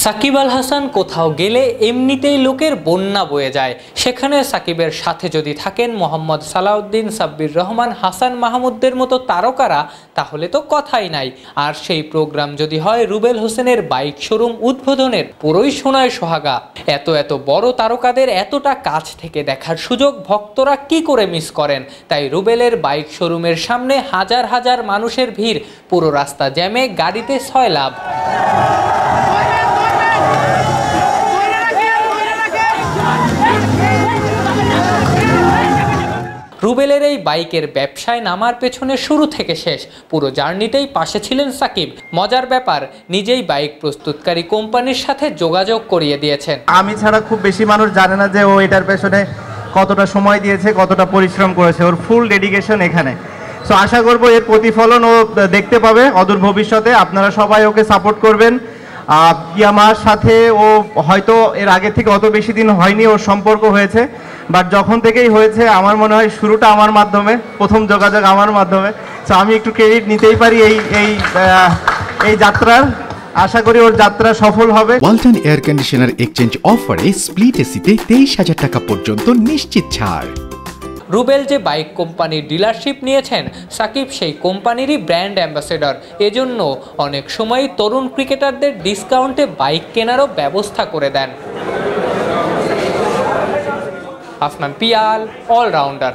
সাকিব আল হাসান কোথাও গেলে এমনিতেই লোকের বন্যা বয়ে যায়। সেখানে সাকিবের সাথে যদি থাকেন মোহাম্মদ সালাউদ্দিন, সাব্বির রহমান, হাসান মাহমুদদের মতো তারকারা, তাহলে তো কথাই নাই। আর সেই প্রোগ্রাম যদি হয় রুবেল হোসেনের বাইক শোরুম উদ্বোধনের, পুরোই সোনায় সোহাগা। এত বড় তারকাদের এতটা কাছ থেকে দেখার সুযোগ ভক্তরা কি করে মিস করেন? তাই রুবেলের বাইক শোরুমের সামনে হাজার হাজার মানুষের ভিড়, পুরো রাস্তা জ্যামে, গাড়িতে সয়লাব। রুবেলের এই বাইকের ব্যবসায় নামার পেছনে শুরু থেকে শেষ পুরো জার্নিতেই পাশে ছিলেন সাকিব। মজার ব্যাপার, নিজেই বাইক প্রস্তুতকারী কোম্পানির সাথে যোগাযোগ করিয়ে দিয়েছেন। আমি ছাড়া খুব বেশি মানুষ জানে না যে ও এটার পেছনে কতটা সময় দিয়েছে, কতটা পরিশ্রম করেছে। ওর ফুল ডেডিকেশন এখানে। সো আশা করবো এর প্রতিফলন ও দেখতে পাবে অদূর ভবিষ্যতে। আপনারা সবাই ওকে সাপোর্ট করবেন। ইয়ামার সাথে ও হয়তো এর আগে থেকে অত বেশি দিন হয়নি ওর সম্পর্ক হয়েছে, বাট যখন থেকেই হয়েছে আমার মনে হয় শুরুটা আমার মাধ্যমে, প্রথম যোগাযোগ আমার মাধ্যমে। সো আমি একটু ক্রেডিট নিতেই পারি এই যাত্রার। আশা করি ওর যাত্রা সফল হবে। ওয়ালটন এয়ার কন্ডিশনার এক্সচেঞ্জ অফারে স্প্লিট এসিতে 23,000 টাকা পর্যন্ত নিশ্চিত ছাড়। রুবেল যে বাইক কোম্পানির ডিলারশিপ নিয়েছেন, সাকিব সেই কোম্পানিরই ব্র্যান্ড অ্যাম্বাসেডর। এজন্য অনেক সময় তরুণ ক্রিকেটারদের ডিসকাউন্টে বাইক কেনারও ব্যবস্থা করে দেন। আফনান পিয়াল, অলরাউন্ডার।